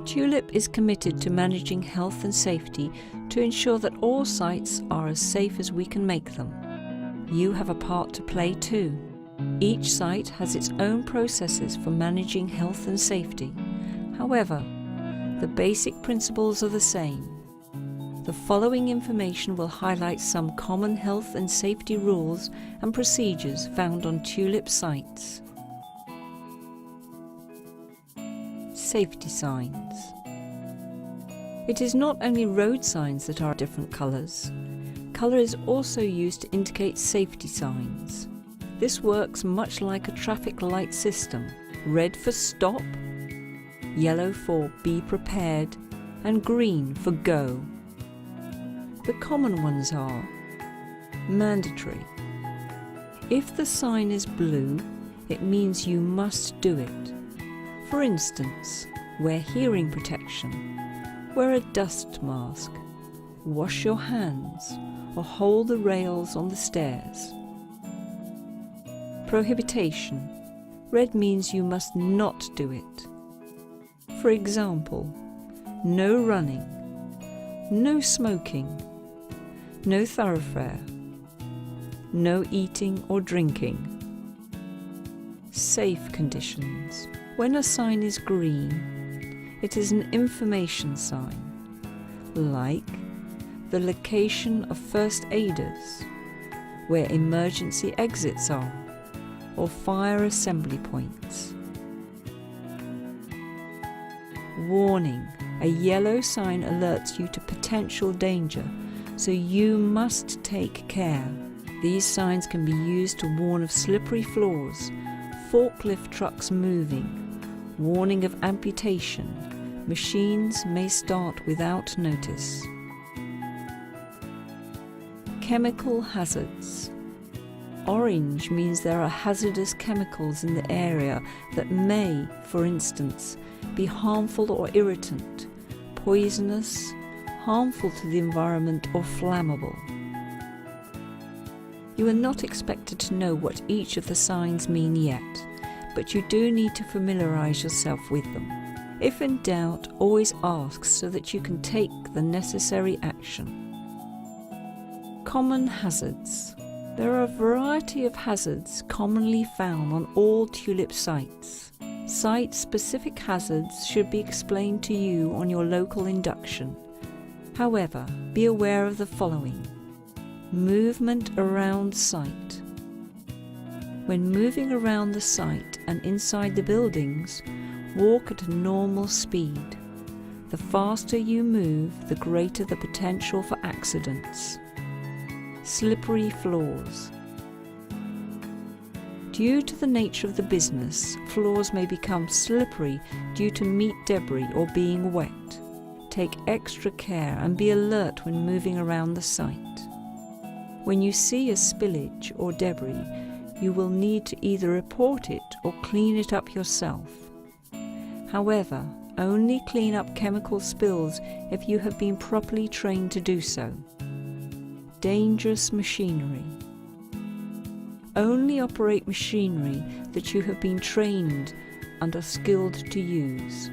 TULIP is committed to managing health and safety to ensure that all sites are as safe as we can make them. You have a part to play too. Each site has its own processes for managing health and safety. However, the basic principles are the same. The following information will highlight some common health and safety rules and procedures found on TULIP sites. Safety signs. It is not only road signs that are different colours. Colour is also used to indicate safety signs. This works much like a traffic light system. Red for stop, yellow for be prepared, and green for go. The common ones are mandatory. If the sign is blue, it means you must do it. For instance, wear hearing protection, wear a dust mask, wash your hands, or hold the rails on the stairs. Prohibition. Red means you must not do it. For example, no running, no smoking, no thoroughfare, no eating or drinking. Safe conditions. When a sign is green, it is an information sign, like the location of first aiders, where emergency exits are, or fire assembly points. Warning. A yellow sign alerts you to potential danger, so you must take care. These signs can be used to warn of slippery floors, forklift trucks moving, warning of amputation. Machines may start without notice. Chemical hazards. Orange means there are hazardous chemicals in the area that may, for instance, be harmful or irritant, poisonous, harmful to the environment, or flammable. You are not expected to know what each of the signs mean yet, but you do need to familiarize yourself with them. If in doubt, always ask so that you can take the necessary action. Common hazards. There are a variety of hazards commonly found on all TULIP sites. Site-specific hazards should be explained to you on your local induction. However, be aware of the following. Movement around site. When moving around the site and inside the buildings, walk at a normal speed. The faster you move, the greater the potential for accidents. Slippery floors. Due to the nature of the business, floors may become slippery due to meat debris or being wet. Take extra care and be alert when moving around the site. When you see a spillage or debris, you will need to either report it or clean it up yourself. However, only clean up chemical spills if you have been properly trained to do so. Dangerous machinery. Only operate machinery that you have been trained and are skilled to use.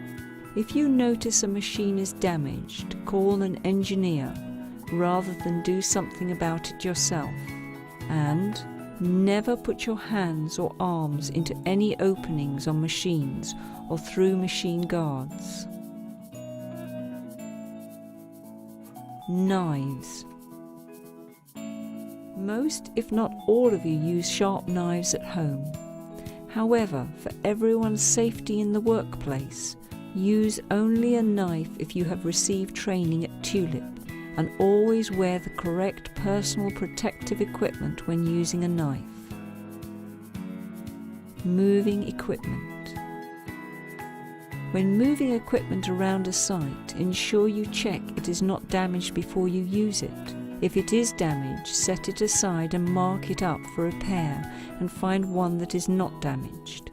If you notice a machine is damaged, call an engineer rather than do something about it yourself. And never put your hands or arms into any openings on machines or through machine guards. Knives. Most, if not all of you, use sharp knives at home. However, for everyone's safety in the workplace, use only a knife if you have received training at TULIP, and always wear the correct personal protective equipment when using a knife. Moving equipment. When moving equipment around a site, ensure you check it is not damaged before you use it. If it is damaged, set it aside and mark it up for repair and find one that is not damaged.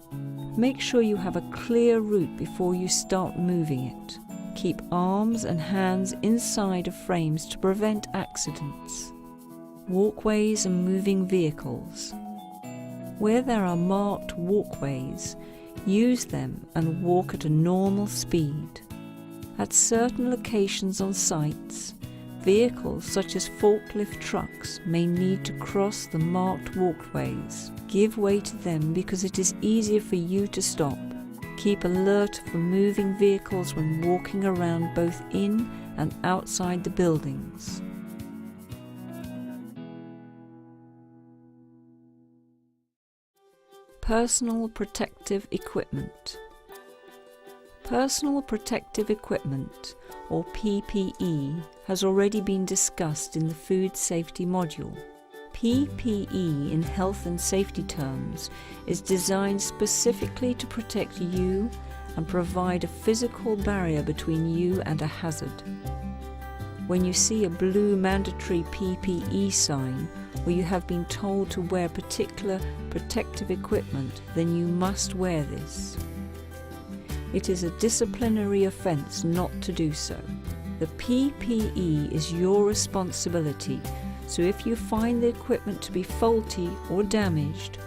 Make sure you have a clear route before you start moving it. Keep arms and hands inside of frames to prevent accidents. Walkways and moving vehicles. Where there are marked walkways, use them and walk at a normal speed. At certain locations on sites, vehicles such as forklift trucks may need to cross the marked walkways. Give way to them because it is easier for you to stop. Keep alert for moving vehicles when walking around both in and outside the buildings. Personal protective equipment. Personal protective equipment, or PPE, has already been discussed in the food safety module. PPE in health and safety terms is designed specifically to protect you and provide a physical barrier between you and a hazard. When you see a blue mandatory PPE sign, or you have been told to wear particular protective equipment, then you must wear this. It is a disciplinary offence not to do so. The PPE is your responsibility, so if you find the equipment to be faulty or damaged,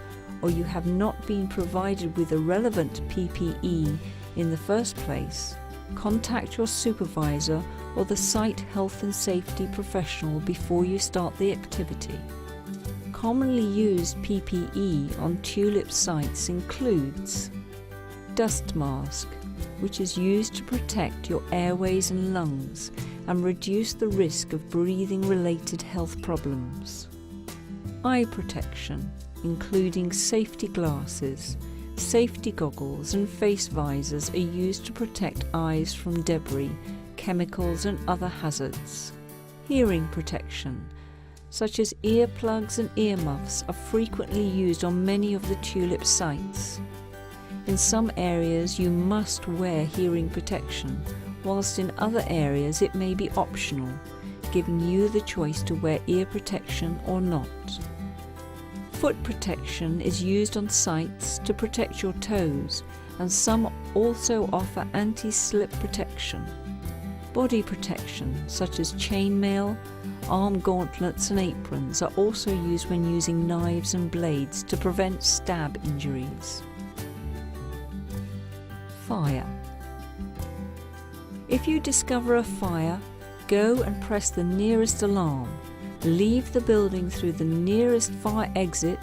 or you have not been provided with the relevant PPE in the first place, contact your supervisor or the site health and safety professional before you start the activity. Commonly used PPE on TULIP sites includes dust mask, which is used to protect your airways and lungs and reduce the risk of breathing-related health problems. Eye protection, including safety glasses, safety goggles and face visors, are used to protect eyes from debris, chemicals and other hazards. Hearing protection, such as earplugs and earmuffs, are frequently used on many of the TULIP sites. In some areas you must wear hearing protection, whilst in other areas it may be optional, giving you the choice to wear ear protection or not. Foot protection is used on sites to protect your toes, and some also offer anti-slip protection. Body protection, such as chainmail, arm gauntlets and aprons, are also used when using knives and blades to prevent stab injuries. Fire. If you discover a fire, go and press the nearest alarm. Leave the building through the nearest fire exit,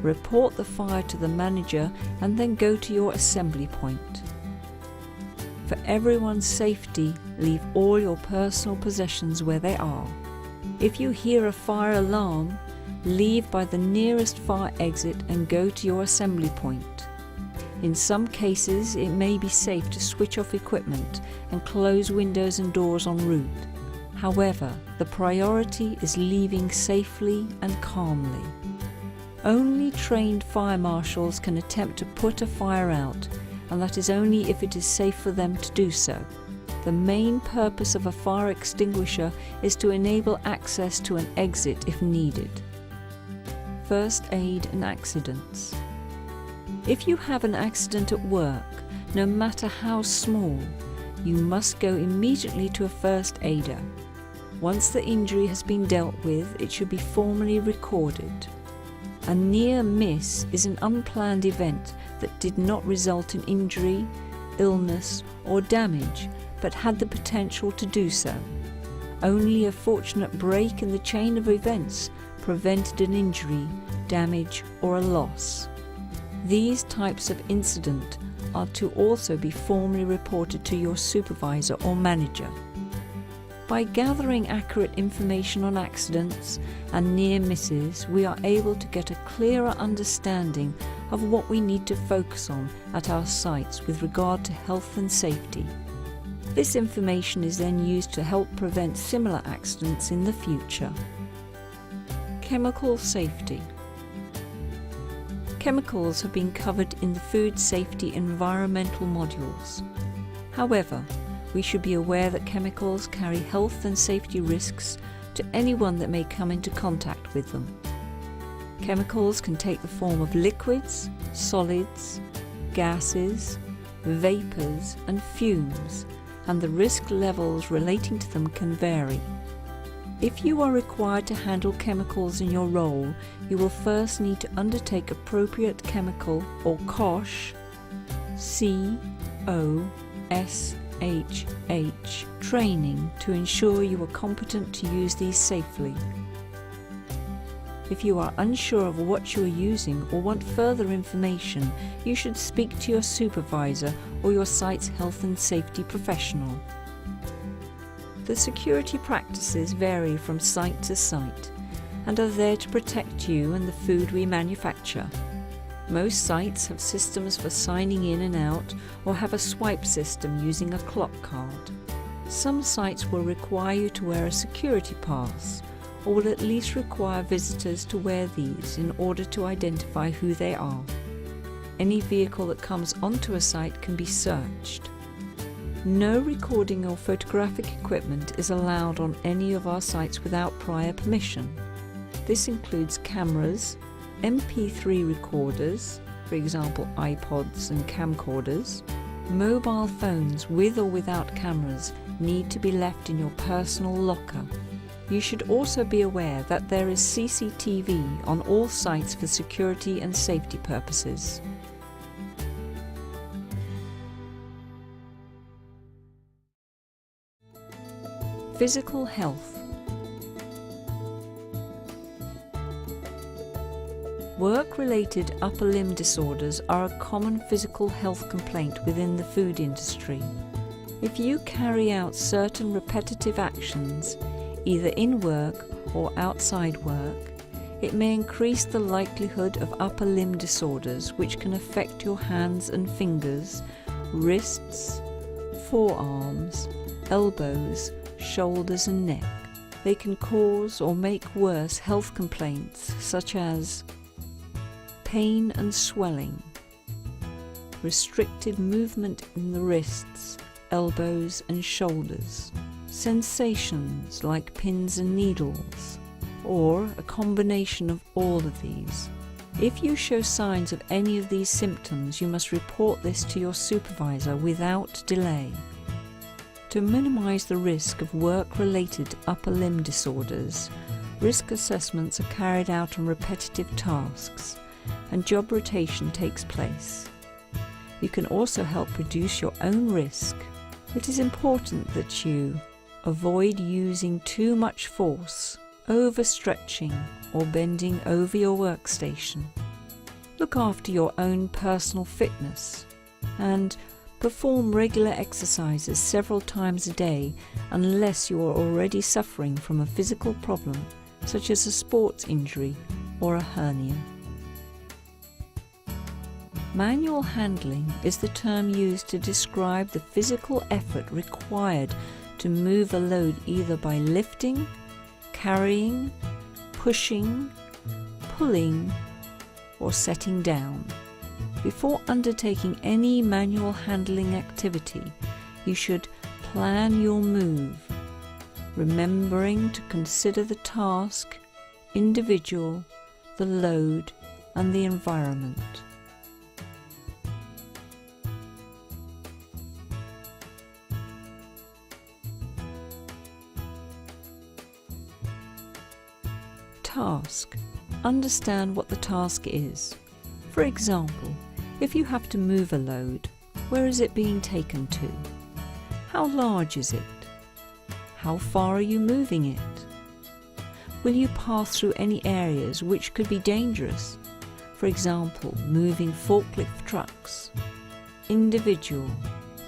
report the fire to the manager, and then go to your assembly point. For everyone's safety, leave all your personal possessions where they are. If you hear a fire alarm, leave by the nearest fire exit and go to your assembly point. In some cases, it may be safe to switch off equipment and close windows and doors en route. However, the priority is leaving safely and calmly. Only trained fire marshals can attempt to put a fire out, and that is only if it is safe for them to do so. The main purpose of a fire extinguisher is to enable access to an exit if needed. First aid and accidents. If you have an accident at work, no matter how small, you must go immediately to a first aider. Once the injury has been dealt with, it should be formally recorded. A near miss is an unplanned event that did not result in injury, illness, or damage, but had the potential to do so. Only a fortunate break in the chain of events prevented an injury, damage, or a loss. These types of incident are to also be formally reported to your supervisor or manager. By gathering accurate information on accidents and near misses, we are able to get a clearer understanding of what we need to focus on at our sites with regard to health and safety. This information is then used to help prevent similar accidents in the future. Chemical safety. Chemicals have been covered in the food safety environmental modules. However, we should be aware that chemicals carry health and safety risks to anyone that may come into contact with them. Chemicals can take the form of liquids, solids, gases, vapours and fumes, and the risk levels relating to them can vary. If you are required to handle chemicals in your role, you will first need to undertake appropriate chemical or COSH, C-O-S HHH training to ensure you are competent to use these safely. If you are unsure of what you are using or want further information, you should speak to your supervisor or your site's health and safety professional. The security practices vary from site to site and are there to protect you and the food we manufacture. Most sites have systems for signing in and out or have a swipe system using a clock card. Some sites will require you to wear a security pass or will at least require visitors to wear these in order to identify who they are. Any vehicle that comes onto a site can be searched. No recording or photographic equipment is allowed on any of our sites without prior permission. This includes cameras, MP3 recorders, for example iPods and camcorders. Mobile phones with or without cameras need to be left in your personal locker. You should also be aware that there is CCTV on all sites for security and safety purposes. Physical health. Work-related upper limb disorders are a common physical health complaint within the food industry. If you carry out certain repetitive actions, either in work or outside work, it may increase the likelihood of upper limb disorders which can affect your hands and fingers, wrists, forearms, elbows, shoulders and neck. They can cause or make worse health complaints such as pain and swelling, restricted movement in the wrists, elbows and shoulders, sensations like pins and needles, or a combination of all of these. If you show signs of any of these symptoms, you must report this to your supervisor without delay. To minimize the risk of work-related upper limb disorders, risk assessments are carried out on repetitive tasks, and job rotation takes place. You can also help reduce your own risk. It is important that you avoid using too much force, overstretching, or bending over your workstation. Look after your own personal fitness and perform regular exercises several times a day unless you are already suffering from a physical problem such as a sports injury or a hernia. Manual handling is the term used to describe the physical effort required to move a load either by lifting, carrying, pushing, pulling, or setting down. Before undertaking any manual handling activity, you should plan your move, remembering to consider the task, individual, the load, and the environment. Task. Understand what the task is. For example, if you have to move a load, where is it being taken to? How large is it? How far are you moving it? Will you pass through any areas which could be dangerous? For example, moving forklift trucks. Individual.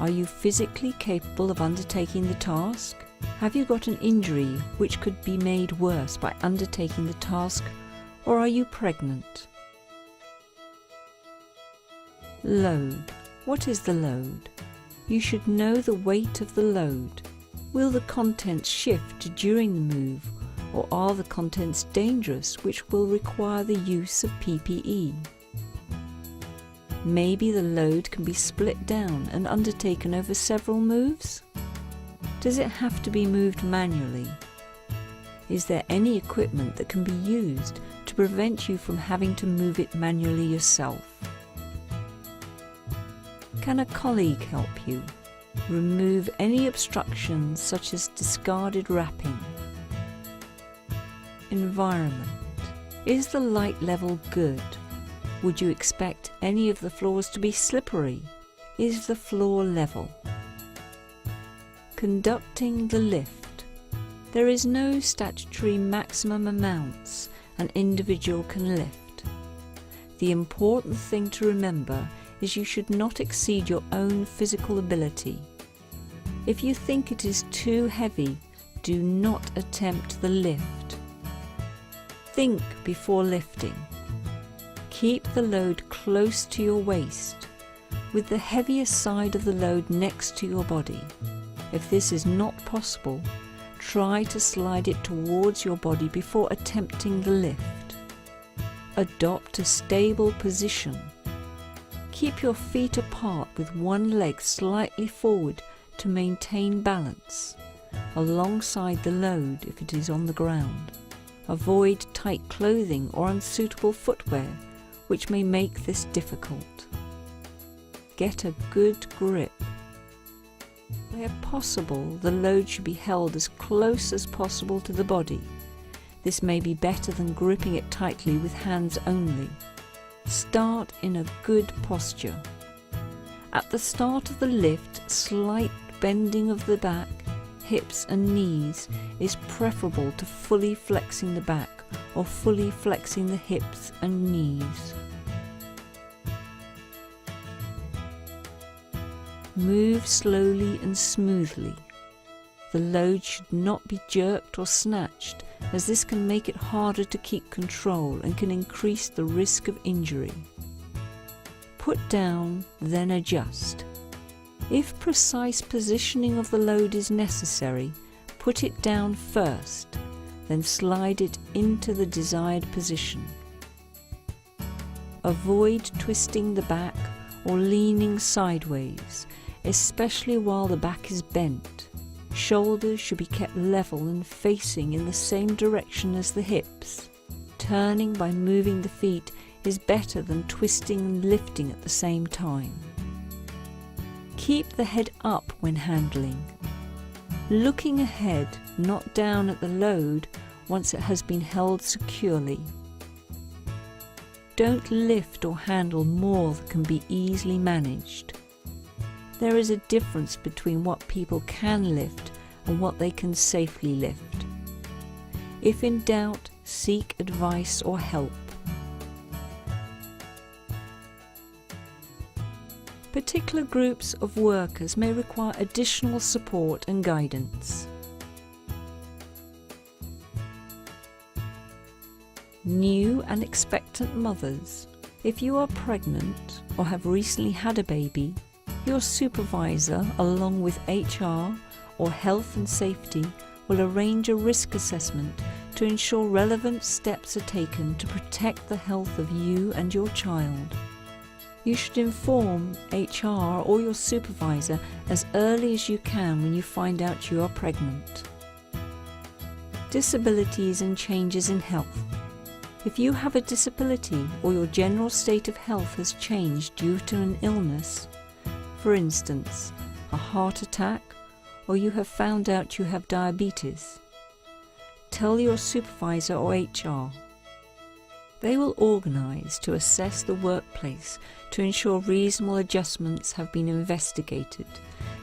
Are you physically capable of undertaking the task? Have you got an injury which could be made worse by undertaking the task, or are you pregnant? Load. What is the load? You should know the weight of the load. Will the contents shift during the move, or are the contents dangerous which will require the use of PPE? Maybe the load can be split down and undertaken over several moves? Does it have to be moved manually? Is there any equipment that can be used to prevent you from having to move it manually yourself? Can a colleague help you? Remove any obstructions such as discarded wrapping. Environment. Is the light level good? Would you expect any of the floors to be slippery? Is the floor level? Conducting the lift. There is no statutory maximum amounts an individual can lift. The important thing to remember is you should not exceed your own physical ability. If you think it is too heavy, do not attempt the lift. Think before lifting. Keep the load close to your waist, with the heavier side of the load next to your body. If this is not possible, try to slide it towards your body before attempting the lift. Adopt a stable position. Keep your feet apart with one leg slightly forward to maintain balance, alongside the load if it is on the ground. Avoid tight clothing or unsuitable footwear, which may make this difficult. Get a good grip. Where possible, the load should be held as close as possible to the body. This may be better than gripping it tightly with hands only. Start in a good posture. At the start of the lift, slight bending of the back, hips and knees is preferable to fully flexing the back or fully flexing the hips and knees. Move slowly and smoothly. The load should not be jerked or snatched, as this can make it harder to keep control and can increase the risk of injury. Put down, then adjust. If precise positioning of the load is necessary, put it down first, then slide it into the desired position. Avoid twisting the back or leaning sideways, especially while the back is bent. Shoulders should be kept level and facing in the same direction as the hips. Turning by moving the feet is better than twisting and lifting at the same time. Keep the head up when handling. Looking ahead, not down at the load once it has been held securely. Don't lift or handle more than can be easily managed. There is a difference between what people can lift and what they can safely lift. If in doubt, seek advice or help. Particular groups of workers may require additional support and guidance. New and expectant mothers. If you are pregnant or have recently had a baby, your supervisor, along with HR or health and safety, will arrange a risk assessment to ensure relevant steps are taken to protect the health of you and your child. You should inform HR or your supervisor as early as you can when you find out you are pregnant. Disabilities and changes in health. If you have a disability or your general state of health has changed due to an illness, for instance, a heart attack, or you have found out you have diabetes, tell your supervisor or HR. They will organise to assess the workplace to ensure reasonable adjustments have been investigated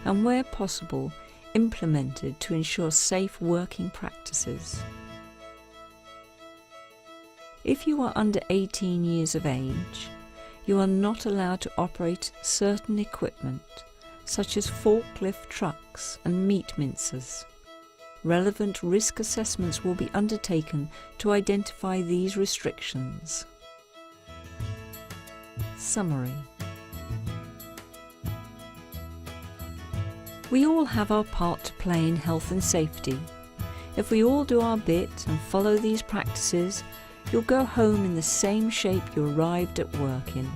and, where possible, implemented to ensure safe working practices. If you are under 18 years of age, you are not allowed to operate certain equipment, such as forklift trucks and meat mincers. Relevant risk assessments will be undertaken to identify these restrictions. Summary. We all have our part to play in health and safety. If we all do our bit and follow these practices, you'll go home in the same shape you arrived at work in.